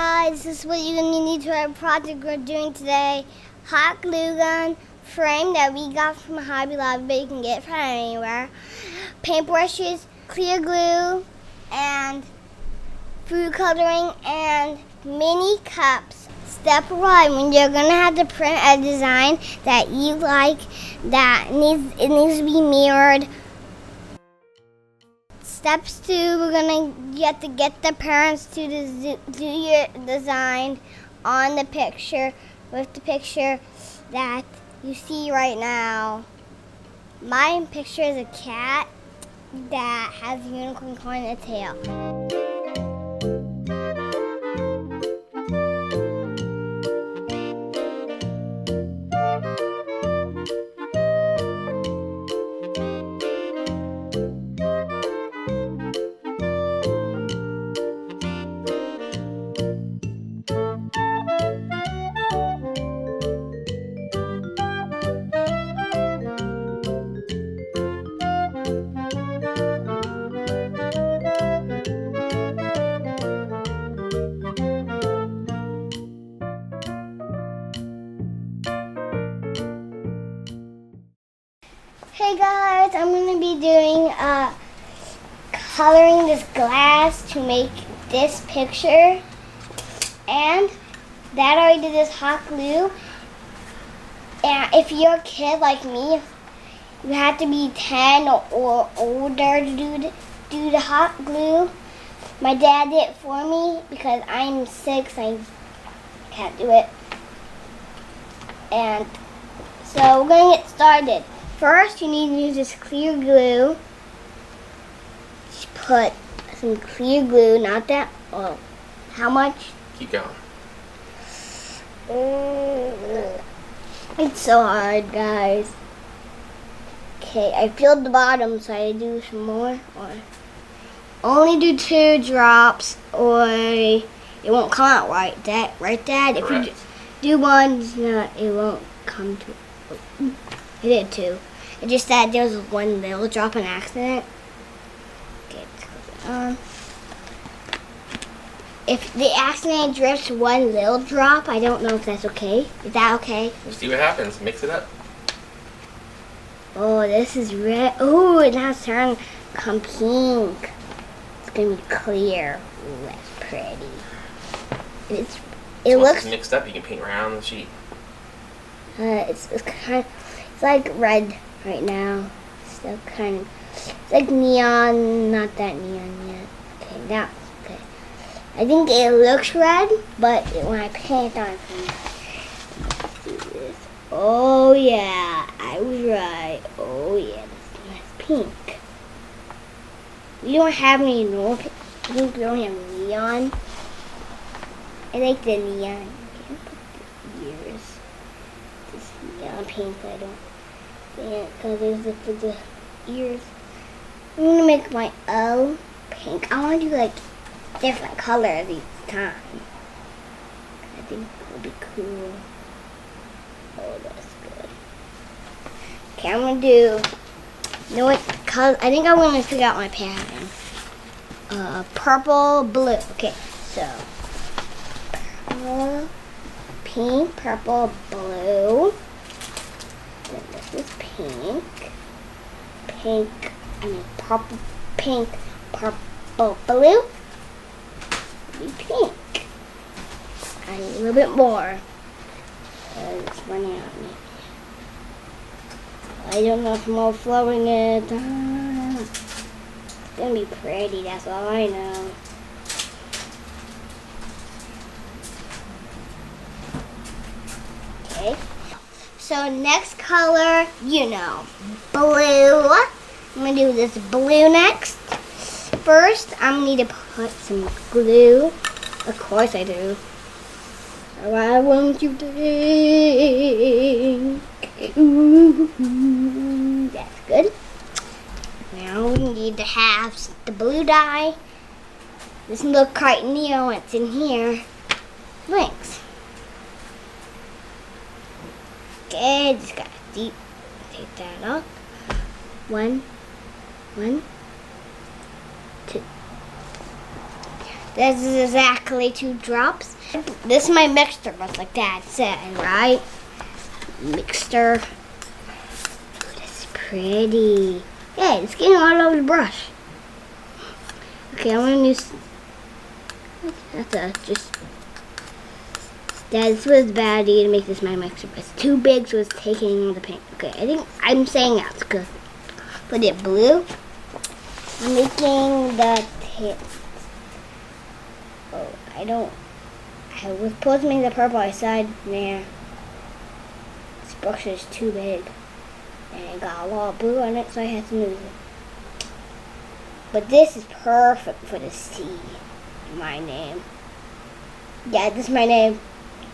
guys, this is what you're going to need to our project we're doing today. Hot glue gun frame that we got from Hobby Lobby, but you can get it from anywhere. Paintbrushes, clear glue, and food coloring, and mini cups. Step 1, you're going to have to print a design that you like that needs to be mirrored. Steps 2, you have to get the parents to do your design on the picture with the picture that you see right now. My picture is a cat that has a unicorn horn and a tail. Hey guys, I'm going to be doing coloring this glass to make this picture, and Dad already did this hot glue. And if you're a kid like me, you have to be 10 or older to do the hot glue. My dad did it for me because I'm 6, I can't do it. And so we're going to get started. First, you need to use this clear glue. Just put some clear glue, not that. Oh, how much? Keep going. It's so hard, guys. Okay, I filled the bottom, so I do some more. Or only do 2 drops, or it won't come out right. Right, Dad? If Correct. you do 1, it won't come to. I did 2. It's just that there was 1 little drop on accident. Okay, let's close it on. If the accident drips 1 little drop, I don't know if that's okay. Is that okay? See what happens. Mix it up. Oh, this is red. Oh, it now it's starting to come pink. It's gonna be clear. Ooh, that's pretty. It So once looks. it's mixed up, you can paint right on the sheet. It's kind of. It's like red right now. Still kind of. It's like neon. Not that neon yet. Okay, now. Okay. I think it looks red, but when I paint on it, let's do this. Oh yeah, I was right. Oh yeah, that's pink. We don't have any normal pink. We don't have neon. I like the neon. I can't put the ears. This neon pink, I don't. Yeah, because there's for the ears. I'm gonna make my O pink. I want to do like different colors each time. I think it will be cool. Oh, that's good. Okay, I'm gonna do. You know what color? I think I'm gonna figure out my pattern. Purple, blue. Okay, so purple, pink, purple, blue. Then this is pink, purple, pink, purple, blue. Be pink. I need a little bit more. It's running out of me. I don't know if I'm overflowing it. It's gonna be pretty, that's all I know. Okay. So next color, blue. I'm gonna do this blue next. First, I'm gonna need to put some glue. Of course I do. I want you to think. That's good. Now we need to have the blue dye. This look quite near what's in here. Thanks. Okay, just got deep. Take that off. 1, 2. This is exactly 2 drops. This is my mixture, just like Dad said, right? Mixture. Ooh, that's pretty. Hey, it's getting all over the brush. Okay, I'm gonna use. Just. This was a bad idea to make this my mixture. It's too big, so it's taking the paint. Okay, I think I'm saying that's good. Put it blue. I'm making the tip. Oh, I was supposed to make the purple. I said, nah. This brush is too big. And it got a lot of blue on it, so I had to move it. But this is perfect for the C. My name. Yeah, this is my name.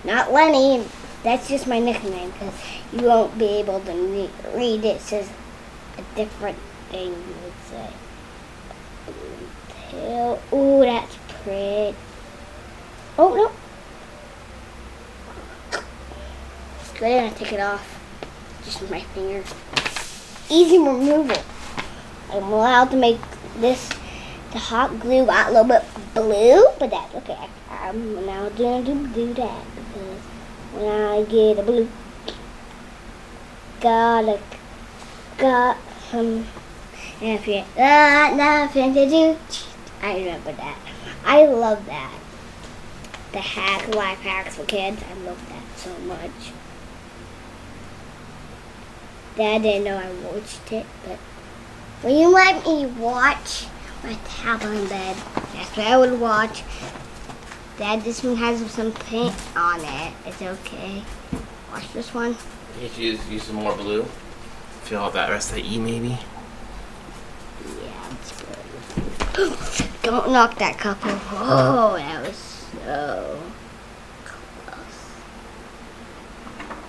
Not Leni. That's just my nickname, because you won't be able to read it. It says a different thing, you would say. Ooh, that's pretty. Oh, no. Good, I'm gonna take it off. Just with my finger. Easy removal. I'm allowed to make this, the hot glue got a little bit blue, but that's okay. I'm now going to do that, because when I get a blue, got nothing to do. I remember that. I love that. The life hacks for kids. I love that so much. Dad didn't know I watched it, but when you let me watch my tablet in bed, that's what I would watch. Dad, this one has some paint on it. It's okay. Watch this one. You should use some more blue. Fill out that rest of the E maybe. Yeah, it's good. Don't knock that cup over. Oh, that was so close.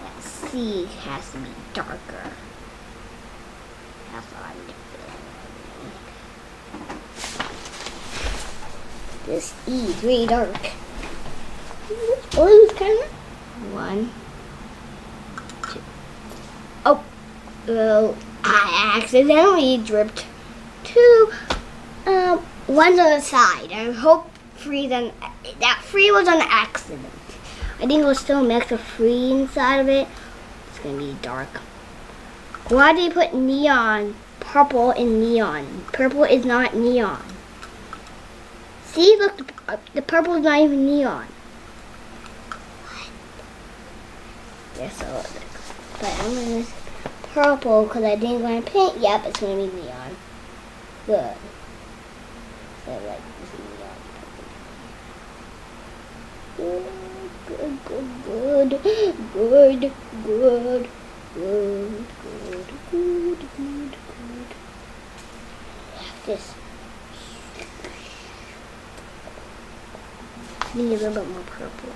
That C has to be darker. That's what I'm doing. This E is really dark. Blue's kind of. 1, 2. Oh, I accidentally dripped 2. One's on the side. I hope that 3 was on accident. I think it was still a mix of 3 inside of it. It's gonna be dark. Why did you put neon, purple in neon? Purple is not neon. See, look, the purple is not even neon. What? Yeah, so, but I'm gonna use purple because I didn't want to paint. Yep, it's gonna be neon. Good. So like this neon. Good. Like this. Need a little bit more purple.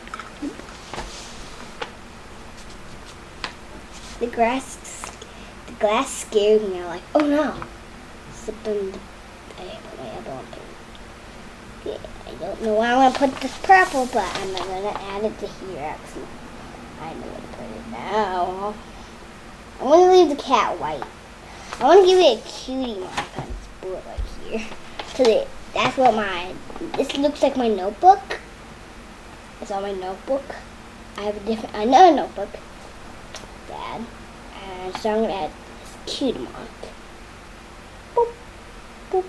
The glass scared me. I'm like, oh no. Slipped on the, I put my elbow on it. Yeah, I don't know why I want to put this purple, but I'm not going to add it to here. I know where to put it now. I'm going to leave the cat white. I want to give it a cutie mark on this board right here. So that's what this looks like my notebook. It's on my notebook. I have another notebook, Dad, and so I'm gonna add this cutie mark. Boop, boop,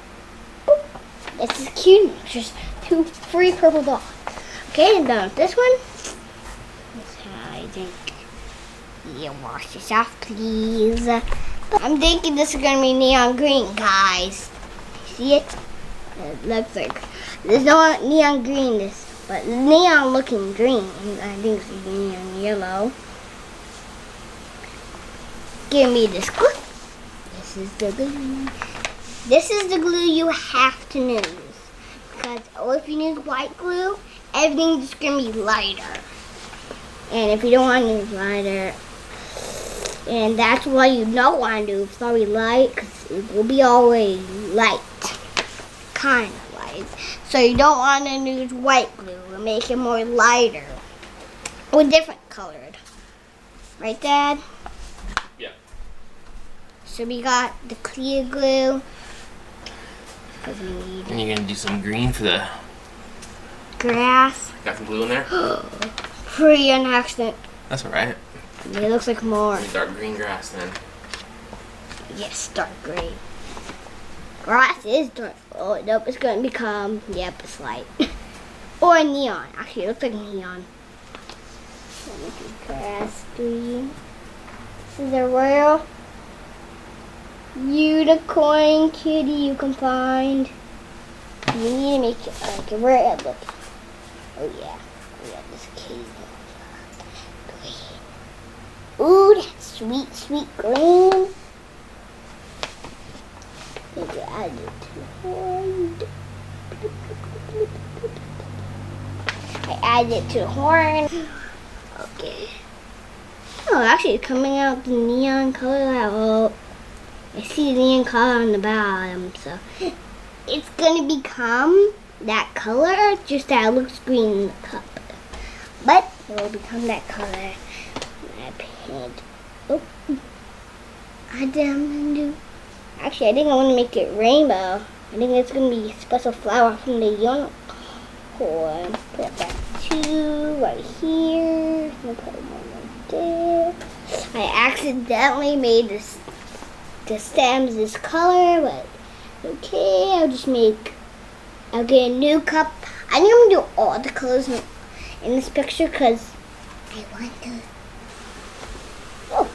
boop. This is cutie mark. Just 2 free purple dots. Okay, and done with this one. That's how I think. Yeah, wash this off, please. I'm thinking this is gonna be neon green, guys. See it? It looks like there's no neon green. But neon looking green. I think it's neon yellow. Give me this glue. This is the glue. This is the glue you have to use. Because if you use white glue, everything's just going to be lighter. And if you don't want to use lighter, and that's what you don't want to do, it's very light, because it will be always light. Kind of. So you don't want to use white glue and make it more lighter or different colored. Right, Dad? Yeah. So we got the clear glue. And you're going to do some green for the grass. Got some glue in there? Pretty an accident. That's alright. It looks like more. Dark green grass then. Yes, dark green. Grass is dark. Oh, nope, it's going to become, yep, it's light. Or neon. Actually, it looks like neon. Let me do grass green. This is a royal unicorn kitty you can find. You need to make it like a red look. Oh yeah, this kitty. Green. Ooh, that's sweet, sweet green. Maybe add it to horn. I added it to the horn. Okay. Oh, actually, it's coming out the neon color. Oh, I see the neon color on the bottom, so it's gonna become that color. Just that it looks green in the cup, but it will become that color. I paint. Oh, I do. Actually, I think I want to make it rainbow. I think it's going to be a special flower from the unicorn. Put that 2 right here. I'm going to put 1 right there. I accidentally made the stems this color, but okay, I'll get a new cup. I think I'm going to do all the colors in this picture because I want to. Oh.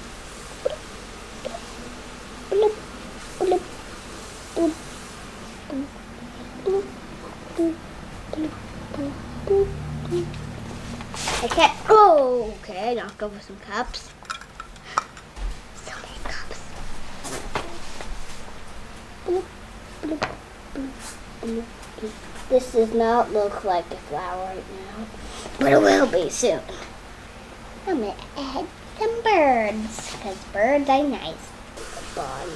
I can't. Oh, okay. Now I'll go for some cups. So many cups. This does not look like a flower right now, but it will be soon. I'm gonna add some birds because birds are nice. Body.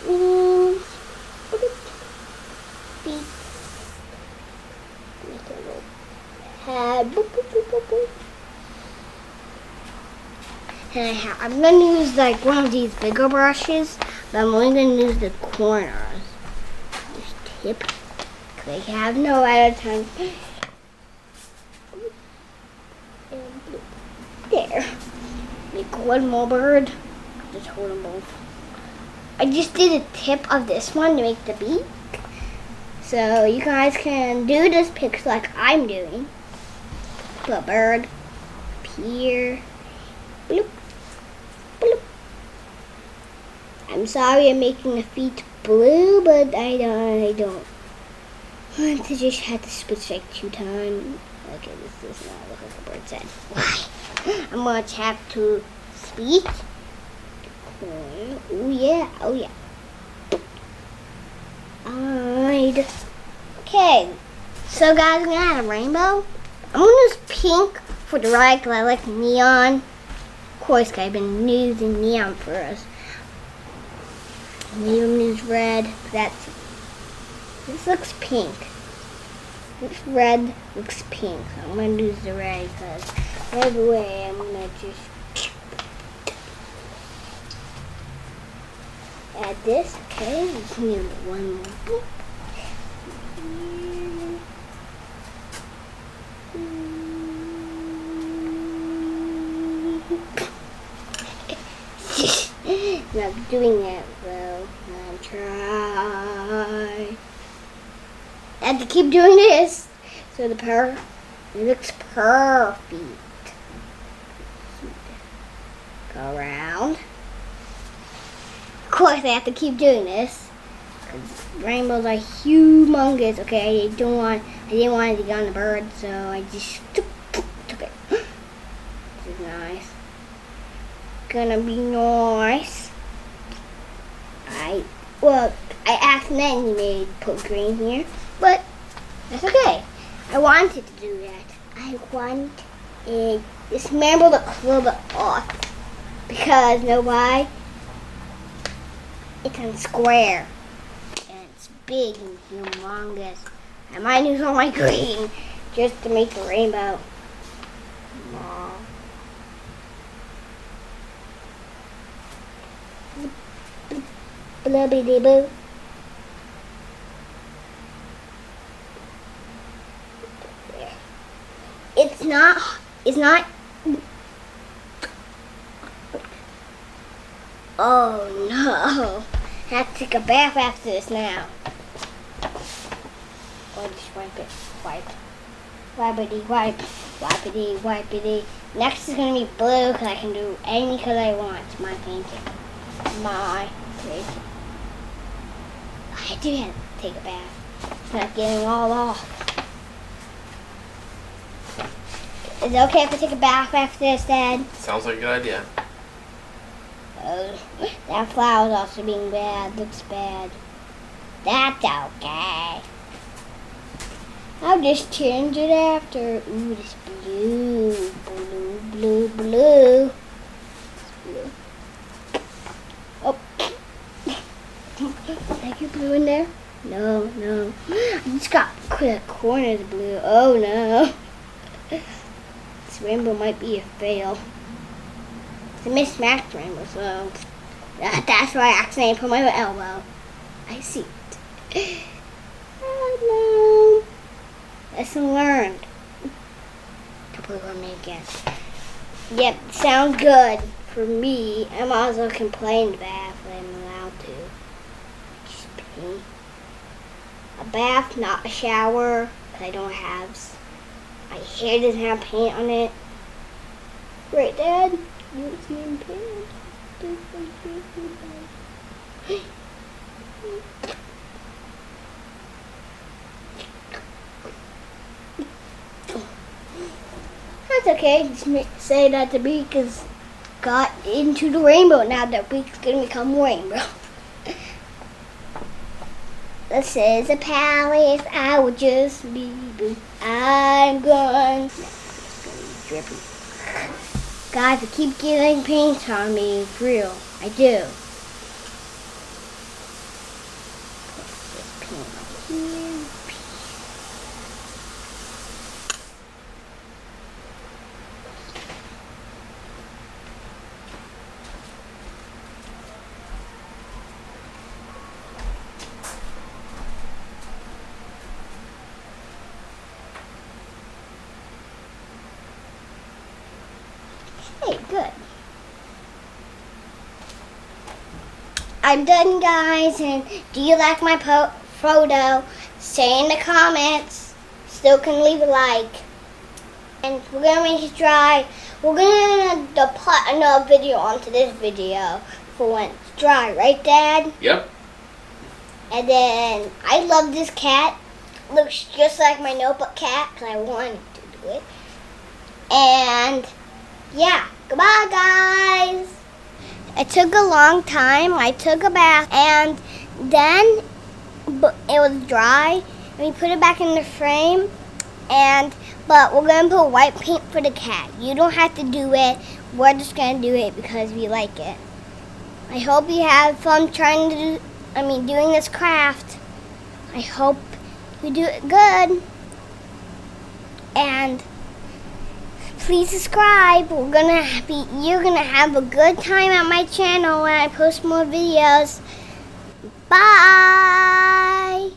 Wings. Feet. Make a little head. And I'm going to use like one of these bigger brushes, but I'm only going to use the corners. This tip. Because I have no other time. There. Make one more bird. Just hold them both. I just did a tip of this one to make the beak. So you guys can do this picture like I'm doing. Put a bird up here. Bloop. Bloop. I'm sorry I'm making the feet blue, but I don't want to just have to switch like 2 times. Okay, this does not look like a bird's head. Why? I'm going to have to speak. Oh yeah, oh yeah. Alright. Okay, so guys, I'm going to add a rainbow. I'm going to use pink for the right because I like neon. Of course, I've been using neon for us. I'm even use red. This looks pink. This red looks pink. So I'm going to use the red because everywhere I'm going to just add this. Okay, just need one more. Not doing that well. I'm trying. I have to keep doing this. So it looks perfect. Go around. Of course, I have to keep doing this because rainbows are humongous. Okay, I didn't want it to get on the bird, so I just took it. This is nice. Gonna be nice. I accidentally put green here, but that's okay. I wanted to do that. I wanted this rainbow to look a little bit off because you know why? It's on square and it's big and humongous. I might use all my green just to make the rainbow. Blubby boo. It's not. Oh no. I have to take a bath after this now. Or just wipe it. Wipe. Wipity wipe. Wipity wipity. Next is going to be blue because I can do any color I want. It's my painting. My painting. I do have to take a bath. It's not getting all off. Is it okay if I take a bath after this, Dad? Sounds like a good idea. Oh, that flower's also being bad. Looks bad. That's okay. I'll just change it after. Ooh, this blue. Blue, blue, blue. Blue. Oh. Thank you, blue in there? No, no. I just got the corners blue. Oh, no. This rainbow might be a fail. It's a mismatched rainbow, so that's why I accidentally put my elbow. I see it. Oh no. Lesson learned. Couple on me again. Yep, sounds good for me. I might as well complain bath if I'm allowed to. Just pee. A bath, not a shower, because I don't have. My hair doesn't have paint on it. Right, Dad? You don't see any paint. That's okay. Just say that the beak has got into the rainbow. Now the beak's gonna become rainbow. This is a palace. I will just be blue. I'm gone. It's gonna be drippy. Guys, I keep getting paint on me. For real, I do. Put this paint right here. Hey, good. I'm done, guys, and do you like my photo? Say in the comments. Still can leave a like. And we're going to make it dry. We're going to put another video onto this video for when it's dry. Right, Dad? Yep. And then, I love this cat. Looks just like my notebook cat, because I wanted to do it. And yeah, goodbye, guys. It took a long time. I took a bath, and then it was dry, and we put it back in the frame. But we're gonna put white paint for the cat. You don't have to do it. We're just gonna do it because we like it. I hope you have fun doing this craft. I hope you do it good. And please subscribe. You're gonna have a good time at my channel when I post more videos. Bye.